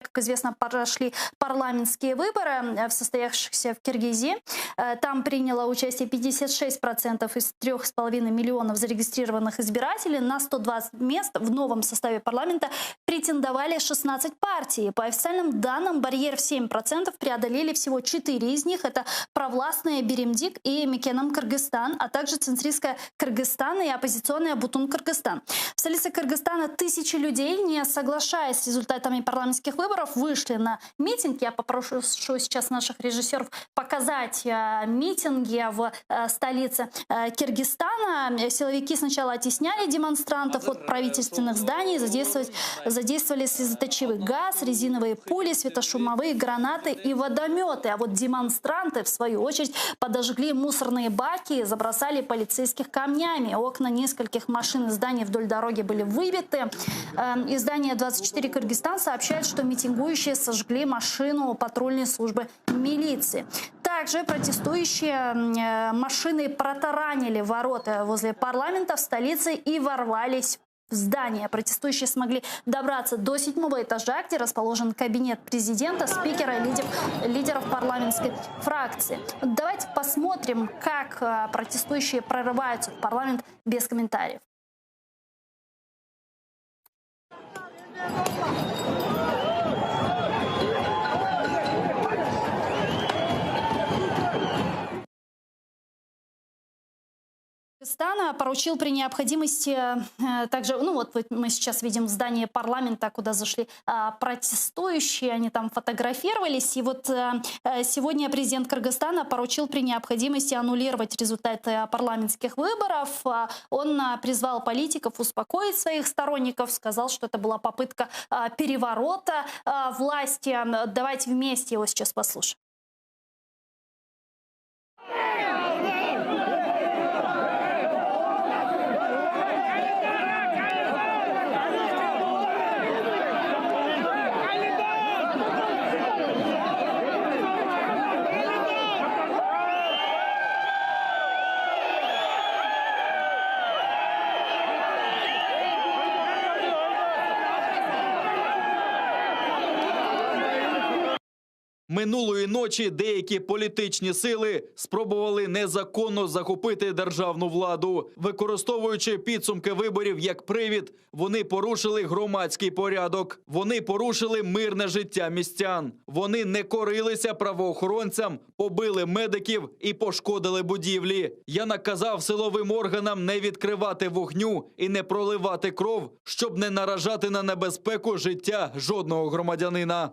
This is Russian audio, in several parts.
Как известно, прошли парламентские выборы, состоявшиеся в Киргизии. Там приняло участие 56% из 3,5 миллионов зарегистрированных избирателей. На 120 мест в новом составе парламента претендовали 16 партий. По официальным данным, барьер в 7% преодолели всего 4 из них. Это провластные Беримдик и Мекенам Кыргызстан, а также центристская Кыргызстан и оппозиционная Бутун Кыргызстан. В столице Кыргызстана тысячи людей, не соглашаясь с результатами парламентских выборов, вышли на митинг. Я попрошу сейчас наших режиссеров показать митинги в столице Киргизстана. Силовики сначала оттесняли демонстрантов от правительственных зданий, задействовали слезоточивый газ, резиновые пули, светошумовые гранаты и водометы. А вот демонстранты, в свою очередь, подожгли мусорные баки и забросали полицейских камнями. Окна нескольких машин и зданий вдоль дороги были выбиты. Издание «24 Кыргызстан» сообщает, что митингующие сожгли машину патрульной службы милиции. Также протестующие машины протаранили ворота возле парламента в столице и ворвались в здание. Протестующие смогли добраться до 7-го этажа, где расположен кабинет президента, спикера и лидеров парламентской фракции. Давайте посмотрим, как протестующие прорываются в парламент без комментариев. Кыргызстан поручил при необходимости также, вот мы сейчас видим здание парламента, куда зашли протестующие, они там фотографировались. И вот сегодня президент Кыргызстана поручил при необходимости аннулировать результаты парламентских выборов. Он призвал политиков успокоить своих сторонников, сказал, что это была попытка переворота власти. Давайте вместе его сейчас послушаем. Минулої ночі деякі політичні сили спробували незаконно захопити державну владу. Використовуючи підсумки виборів як привід, вони порушили громадський порядок. Вони порушили мирне життя містян. Вони не корилися правоохоронцям, побили медиків і пошкодили будівлі. Я наказав силовим органам не відкривати вогню і не проливати кров, щоб не наражати на небезпеку життя жодного громадянина.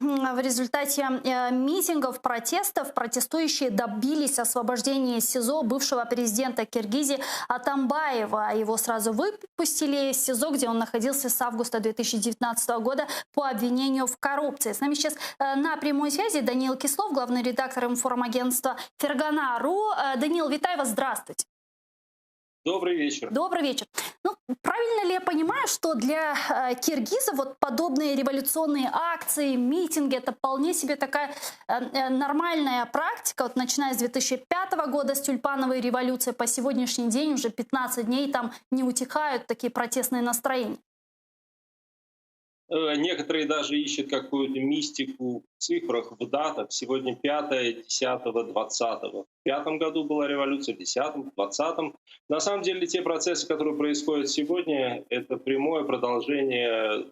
В результате митингов, протестов протестующие добились освобождения из СИЗО бывшего президента Киргизии Атамбаева. Его сразу выпустили из СИЗО, где он находился с августа 2019 года по обвинению в коррупции. С нами сейчас на прямой связи Даниил Кислов, главный редактор информагентства Фергана.ру. Даниил, витаю вас, здравствуйте. Добрый вечер. Добрый вечер. Правильно ли я понимаю, что для киргизов подобные революционные акции, митинги — это вполне себе такая нормальная практика? Начиная с 2005 года, с тюльпановой революции, по сегодняшний день уже 15 дней там не утихают такие протестные настроения. Некоторые даже ищут какую-то мистику в цифрах, в датах. Сегодня 5, 10, 20. В 5 году была революция, в 10, 20. На самом деле те процессы, которые происходят сегодня, это прямое продолжение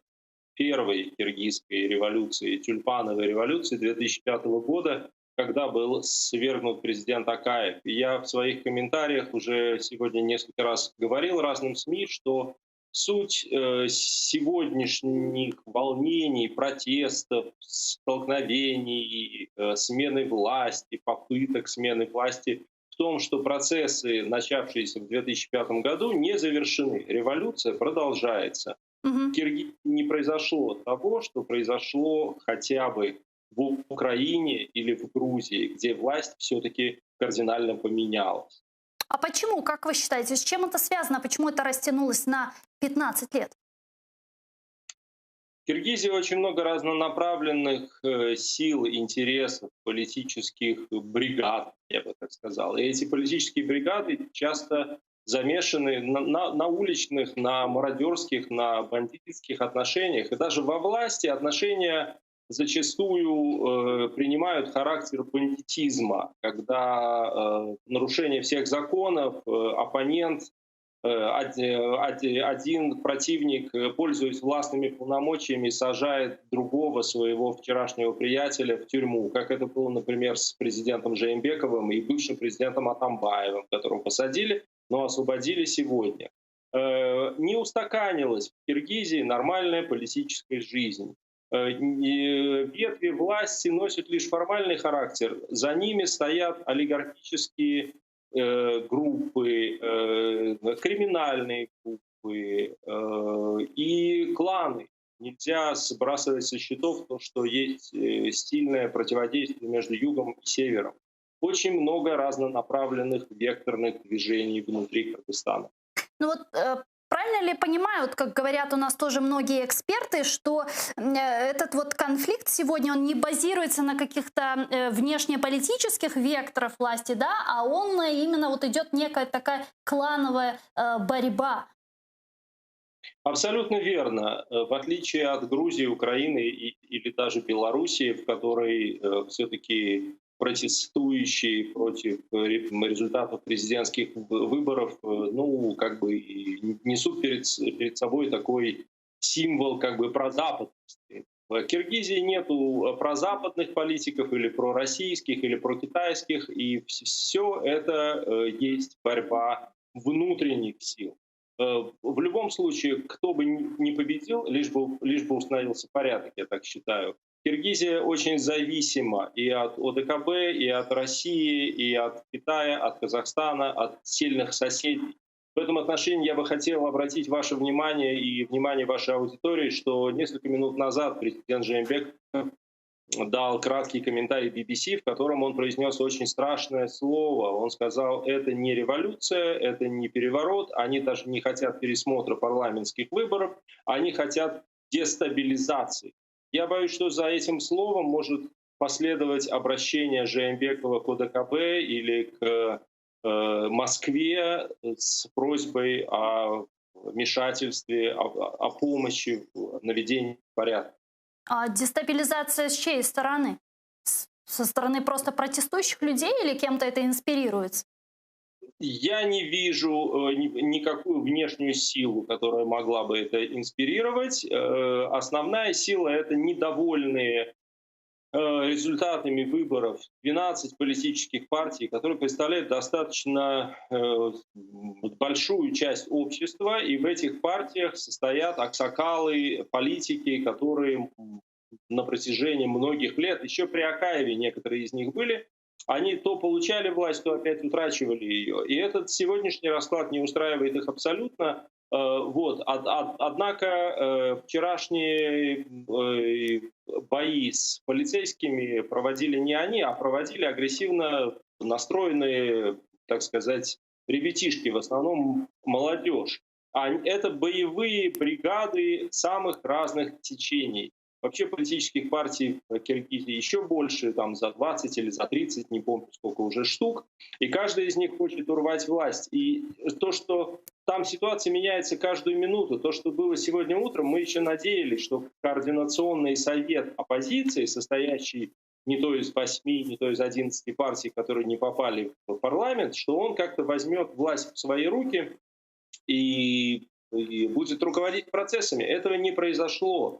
первой киргизской революции, тюльпановой революции 2005 года, когда был свергнут президент Акаев. И я в своих комментариях уже сегодня несколько раз говорил разным СМИ, что суть сегодняшних волнений, протестов, столкновений, смены власти, попыток смены власти в том, что процессы, начавшиеся в 2005 году, не завершены. Революция продолжается. В Киргизии не произошло того, что произошло хотя бы в Украине или в Грузии, где власть все-таки кардинально поменялась. А почему, как вы считаете, с чем это связано? Почему это растянулось на 15 лет? В Киргизии очень много разнонаправленных сил, интересов, политических бригад, я бы так сказал. И эти политические бригады часто замешаны на уличных, на мародерских, на бандитских отношениях. И даже во власти отношения зачастую принимают характер бандитизма, когда нарушение всех законов, оппонент, один противник, пользуясь властными полномочиями, сажает другого своего вчерашнего приятеля в тюрьму, как это было, например, с президентом Жээнбековым и бывшим президентом Атамбаевым, которого посадили, но освободили сегодня. Не устаканилась в Киргизии нормальная политическая жизнь. Ветви власти носят лишь формальный характер. За ними стоят олигархические группы, криминальные группы и кланы. Нельзя сбрасывать со счетов то, что есть сильное противодействие между югом и севером. Очень много разнонаправленных векторных движений внутри Кыргызстана. Ну вот правильно ли понимают, как говорят у нас тоже многие эксперты, что этот вот конфликт сегодня, он не базируется на каких-то внешнеполитических векторах власти, да, а он именно вот идет некая такая клановая борьба? Абсолютно верно. В отличие от Грузии, Украины или даже Белоруссии, в которой все-таки протестующие против результатов президентских выборов, ну, как бы несут перед собой такой символ как бы прозападности. В Киргизии нету прозападных политиков или пророссийских, или прокитайских, и все это есть борьба внутренних сил. В любом случае, кто бы ни победил, лишь бы установился порядок, я так считаю. Киргизия очень зависима и от ОДКБ, и от России, и от Китая, от Казахстана, от сильных соседей. В этом отношении я бы хотел обратить ваше внимание и внимание вашей аудитории, что несколько минут назад президент Жээнбеков дал краткий комментарий BBC, в котором он произнес очень страшное слово. Он сказал, это не революция, это не переворот, они даже не хотят пересмотра парламентских выборов, они хотят дестабилизации. Я боюсь, что за этим словом может последовать обращение Жээнбекова к ОДКБ или к Москве с просьбой о вмешательстве, о помощи в наведении порядка. А дестабилизация с чьей стороны? Со стороны просто протестующих людей или кем-то это инспирируется? Я не вижу никакую внешнюю силу, которая могла бы это инспирировать. Основная сила — это недовольные результатами выборов 12 политических партий, которые представляют достаточно большую часть общества, и в этих партиях состоят аксакалы, политики, которые на протяжении многих лет, еще при Акаеве некоторые из них были, они то получали власть, то опять утрачивали ее. И этот сегодняшний расклад не устраивает их абсолютно. Однако вчерашние бои с полицейскими проводили не они, а проводили агрессивно настроенные, так сказать, ребятишки, в основном молодежь. Это боевые бригады самых разных течений. Вообще политических партий в Киргизии еще больше, там за 20 или за 30, не помню сколько уже штук. И каждый из них хочет урвать власть. И то, что там ситуация меняется каждую минуту, то, что было сегодня утром, мы еще надеялись, что Координационный совет оппозиции, состоящий не то из 8, не то из 11 партий, которые не попали в парламент, что он как-то возьмет власть в свои руки и будет руководить процессами. Этого не произошло.